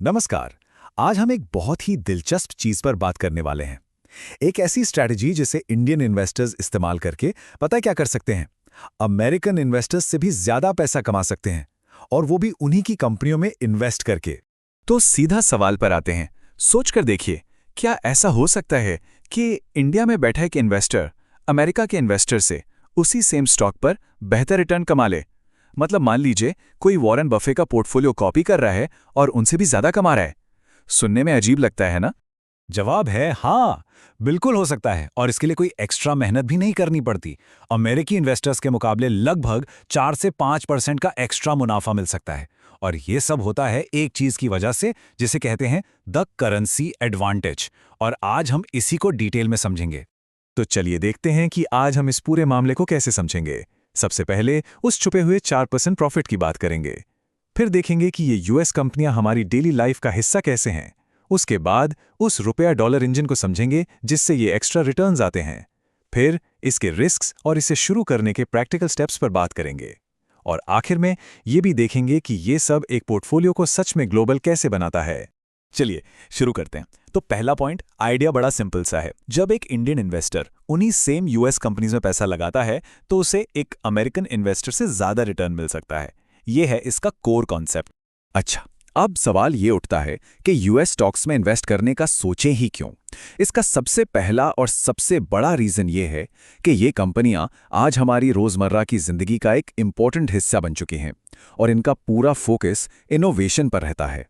नमस्कार। आज हम एक बहुत ही दिलचस्प चीज पर बात करने वाले हैं। एक ऐसी स्ट्रैटेजी जिसे इंडियन इन्वेस्टर्स इस्तेमाल करके पता है क्या कर सकते हैं? अमेरिकन इन्वेस्टर्स से भी ज्यादा पैसा कमा सकते हैं, और वो भी उन्हीं की कंपनियों में इन्वेस्ट करके। तो सीधा सवाल पर आते हैं। सोच कर देखिए, क्या ऐसा हो सकता है कि इंडिया में बैठा एक इन्वेस्टर अमेरिका के इन्वेस्टर से उसी सेम स्टॉक पर बेहतर रिटर्न कमा ले? मतलब मान लीजिए कोई वॉरेन बफे का पोर्टफोलियो कॉपी कर रहा है और उनसे भी ज्यादा कमा रहा है। सुनने में अजीब लगता है ना? जवाब है हाँ, बिल्कुल हो सकता है, और इसके लिए कोई एक्स्ट्रा मेहनत भी नहीं करनी पड़ती। अमेरिकी इन्वेस्टर्स के मुकाबले लगभग 4 से 5% का एक्स्ट्रा मुनाफा मिल सकता है। और ये सब होता है एक चीज की वजह से, जिसे कहते हैं द करेंसी एडवांटेज। और आज हम इसी को डिटेल में समझेंगे। तो चलिए देखते हैं कि आज हम इस पूरे मामले को कैसे समझेंगे। सबसे पहले उस छुपे हुए 4% प्रॉफिट की बात करेंगे। फिर देखेंगे कि ये यूएस कंपनियां हमारी डेली लाइफ का हिस्सा कैसे हैं। उसके बाद उस रुपया डॉलर इंजन को समझेंगे जिससे ये एक्स्ट्रा रिटर्न्स आते हैं। फिर इसके रिस्क्स और इसे शुरू करने के प्रैक्टिकल स्टेप्स पर बात करेंगे। और आखिर में ये भी देखेंगे कि ये सब एक पोर्टफोलियो को सच में ग्लोबल कैसे बनाता है। चलिए शुरू करते हैं। तो पहला पॉइंट, आइडिया बड़ा सिंपल सा है। जब एक इंडियन इन्वेस्टर उन्हीं सेम यूएस कंपनीज में पैसा लगाता है तो उसे एक अमेरिकन इन्वेस्टर से ज्यादा रिटर्न मिल सकता है। यह है इसका कोर कॉन्सेप्ट। अच्छा, अब सवाल ये उठता है कि यूएस स्टॉक्स में इन्वेस्ट करने का सोचें ही क्यों? इसका सबसे पहला और सबसे बड़ा रीजन ये है कि ये कंपनियां आज हमारी रोजमर्रा की जिंदगी का एक इंपॉर्टेंट हिस्सा बन चुकी हैं, और इनका पूरा फोकस इनोवेशन पर रहता है।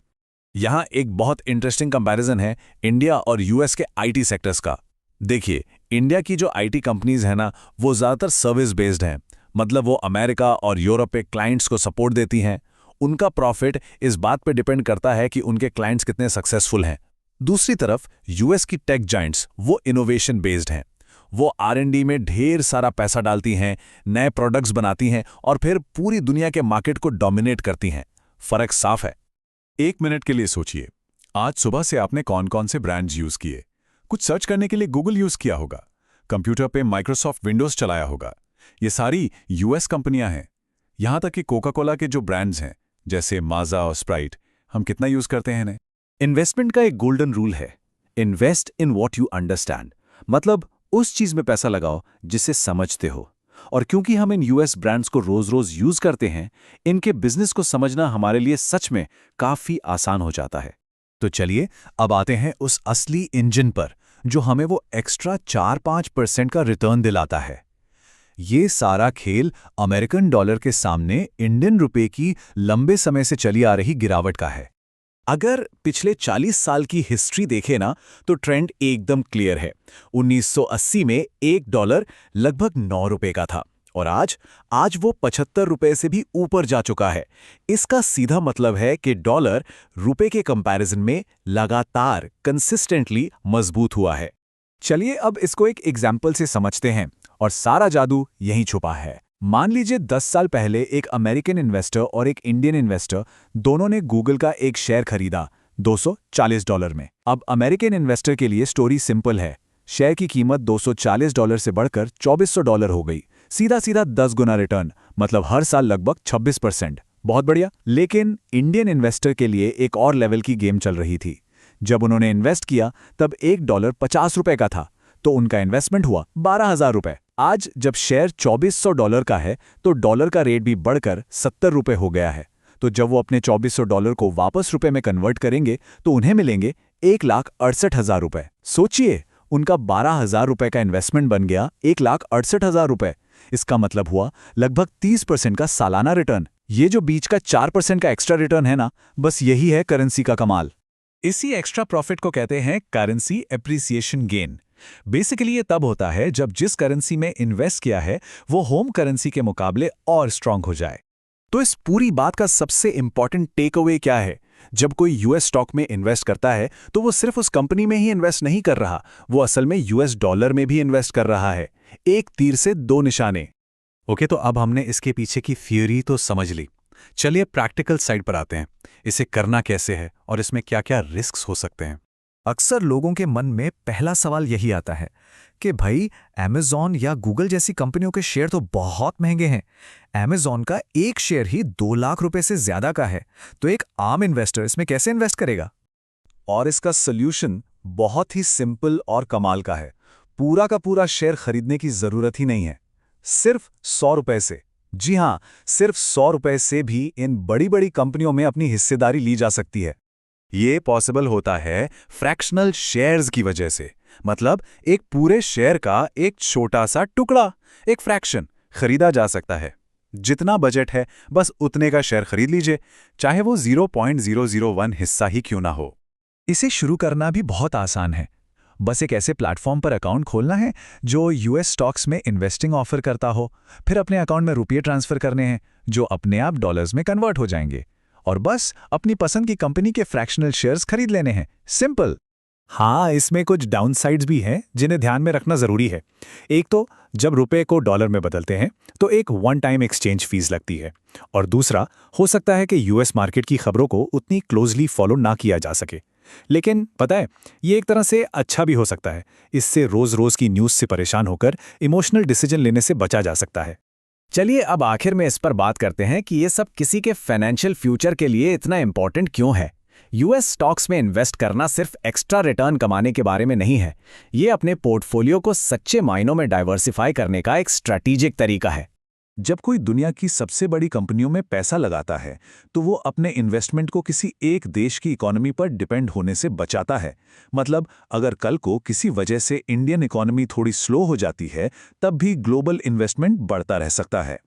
यहाँ एक बहुत इंटरेस्टिंग कंपैरिजन है इंडिया और यूएस के आईटी सेक्टर्स का। देखिए, इंडिया की जो आईटी कंपनीज है ना, वो ज़्यादातर सर्विस बेस्ड हैं। मतलब वो अमेरिका और यूरोप के क्लाइंट्स को सपोर्ट देती हैं। उनका प्रॉफिट इस बात पे डिपेंड करता है कि उनके क्लाइंट्स कितने सक्सेसफुल हैं। दूसरी तरफ यूएस की टेक जाइंट्स वो इनोवेशन बेस्ड हैं। वो आर&डी में ढेर सारा पैसा डालती हैं, नए प्रोडक्ट्स बनाती हैं और फिर पूरी दुनिया के मार्केट को डोमिनेट करती हैं। फर्क साफ है। एक मिनट के लिए सोचिए, आज सुबह से आपने कौन कौन से ब्रांड्स यूज किए? कुछ सर्च करने के लिए गूगल यूज किया होगा, कंप्यूटर पे माइक्रोसॉफ्ट विंडोज चलाया होगा। ये सारी यूएस कंपनियां हैं। यहां तक कि कोका कोला के जो ब्रांड्स हैं जैसे माजा और स्प्राइट, हम कितना यूज करते हैं इन्हें। इन्वेस्टमेंट का एक गोल्डन रूल है, invest in what you understand. मतलब उस चीज में पैसा लगाओ जिसे समझते हो। और क्योंकि हम इन यूएस ब्रांड्स को रोज रोज यूज करते हैं, इनके बिजनेस को समझना हमारे लिए सच में काफी आसान हो जाता है। तो चलिए अब आते हैं उस असली इंजन पर जो हमें वो एक्स्ट्रा 4-5% का रिटर्न दिलाता है। ये सारा खेल अमेरिकन डॉलर के सामने इंडियन रुपए की लंबे समय से चली आ रही गिरावट का है। अगर पिछले 40 साल की हिस्ट्री देखें ना, तो ट्रेंड एकदम क्लियर है। 1980 में $1 लगभग 9 रुपए का था, और आज वो 75 रुपए से भी ऊपर जा चुका है। इसका सीधा मतलब है कि डॉलर रुपए के कंपैरिजन में लगातार कंसिस्टेंटली मजबूत हुआ है। चलिए अब इसको एक एग्जाम्पल से समझते हैं, और सारा जादू यहीं छुपा है। मान लीजिए 10 साल पहले एक अमेरिकन इन्वेस्टर और एक इंडियन इन्वेस्टर दोनों ने गूगल का एक शेयर खरीदा $240 में। अब अमेरिकन इन्वेस्टर के लिए स्टोरी सिंपल है। शेयर की कीमत $240 से बढ़कर $2400 हो गई। सीधा सीधा 10 गुना रिटर्न, मतलब हर साल लगभग 26%। बहुत बढ़िया। लेकिन इंडियन इन्वेस्टर के लिए एक और लेवल की गेम चल रही थी। जब उन्होंने इन्वेस्ट किया तब $1 50 रुपए का था, तो उनका इन्वेस्टमेंट हुआ 12,000 रुपए। आज जब शेयर $2400 का है तो डॉलर का रेट भी बढ़कर 70 रुपए हो गया है। तो जब वो अपने $2400 को वापस रुपए में कन्वर्ट करेंगे तो उन्हें मिलेंगे 1,68,000 रुपए। सोचिए, उनका 12,000 रुपए का इन्वेस्टमेंट बन गया 1,68,000 रुपए। इसका मतलब हुआ लगभग 30% का सालाना रिटर्न। ये जो बीच का 4% का एक्स्ट्रा रिटर्न है ना, बस यही है करेंसी का कमाल। इसी एक्स्ट्रा प्रॉफिट को कहते हैं करेंसी एप्रिसिएशन गेन। बेसिकली ये तब होता है जब जिस करेंसी में इन्वेस्ट किया है वो होम करेंसी के मुकाबले और स्ट्रांग हो जाए। तो इस पूरी बात का सबसे इंपॉर्टेंट टेक अवे क्या है? जब कोई यूएस स्टॉक में इन्वेस्ट करता है तो वो सिर्फ उस कंपनी में ही इन्वेस्ट नहीं कर रहा, वो असल में यूएस डॉलर में भी इन्वेस्ट कर रहा है। एक तीर से दो निशाने। ओके, तो अब हमने इसके पीछे की थ्योरी तो समझ ली। चलिए प्रैक्टिकल साइड पर आते हैं। इसे करना कैसे है और इसमें क्या क्या रिस्क्स हो सकते हैं। अक्सर लोगों के मन में पहला सवाल यही आता है कि भाई Amazon या Google जैसी कंपनियों के शेयर तो बहुत महंगे हैं। Amazon का एक शेयर ही 2 लाख रुपए से ज्यादा का है, तो एक आम इन्वेस्टर इसमें कैसे इन्वेस्ट करेगा? और इसका सॉल्यूशन बहुत ही सिंपल और कमाल का है। पूरा का पूरा शेयर खरीदने की जरूरत ही नहीं है, सिर्फ 100 रुपए से। जी हां, सिर्फ 100 रुपए से भी इन बड़ी बड़ी कंपनियों में अपनी हिस्सेदारी ली जा सकती है। ये पॉसिबल होता है फ्रैक्शनल शेयर्स की वजह से, मतलब एक पूरे शेयर का एक छोटा सा टुकड़ा, एक फ्रैक्शन खरीदा जा सकता है। जितना बजट है बस उतने का शेयर खरीद लीजिए, चाहे वो 0.001 हिस्सा ही क्यों ना हो। इसे शुरू करना भी बहुत आसान है। बस एक ऐसे प्लेटफॉर्म पर अकाउंट खोलना है जो यूएस स्टॉक्स में इन्वेस्टिंग ऑफर करता हो, फिर अपने अकाउंट में रुपये ट्रांसफर करने हैं जो अपने आप डॉलर्स में कन्वर्ट हो जाएंगे, और बस अपनी पसंद की कंपनी के फ्रैक्शनल शेयर्स खरीद लेने हैं। सिंपल। हाँ, इसमें कुछ डाउनसाइड्स भी हैं जिन्हें ध्यान में रखना जरूरी है। एक तो जब रुपए को डॉलर में बदलते हैं तो एक वन टाइम एक्सचेंज फीस लगती है, और दूसरा हो सकता है कि यूएस मार्केट की खबरों को उतनी क्लोजली फॉलो ना किया जा सके। लेकिन पता है, ये एक तरह से अच्छा भी हो सकता है। इससे रोज-रोज की न्यूज़ से परेशान होकर इमोशनल डिसीजन लेने से बचा जा सकता है। चलिए अब आखिर में इस पर बात करते हैं कि ये सब किसी के फाइनेंशियल फ्यूचर के लिए इतना इंपॉर्टेंट क्यों है। यूएस स्टॉक्स में इन्वेस्ट करना सिर्फ एक्स्ट्रा रिटर्न कमाने के बारे में नहीं है, ये अपने पोर्टफोलियो को सच्चे मायनों में डाइवर्सिफाई करने का एक स्ट्रैटेजिक तरीका है। जब कोई दुनिया की सबसे बड़ी कंपनियों में पैसा लगाता है तो वो अपने इन्वेस्टमेंट को किसी एक देश की इकोनॉमी पर डिपेंड होने से बचाता है। मतलब अगर कल को किसी वजह से इंडियन इकोनॉमी थोड़ी स्लो हो जाती है, तब भी ग्लोबल इन्वेस्टमेंट बढ़ता रह सकता है।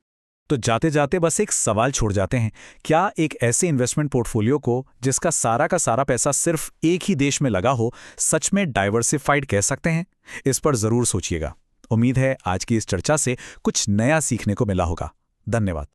तो जाते जाते बस एक सवाल छोड़ जाते हैं, क्या एक ऐसे इन्वेस्टमेंट पोर्टफोलियो को जिसका सारा का सारा पैसा सिर्फ एक ही देश में लगा हो, सच में डाइवर्सिफाइड कह सकते हैं? इस पर जरूर सोचिएगा। उम्मीद है आज की इस चर्चा से कुछ नया सीखने को मिला होगा। धन्यवाद।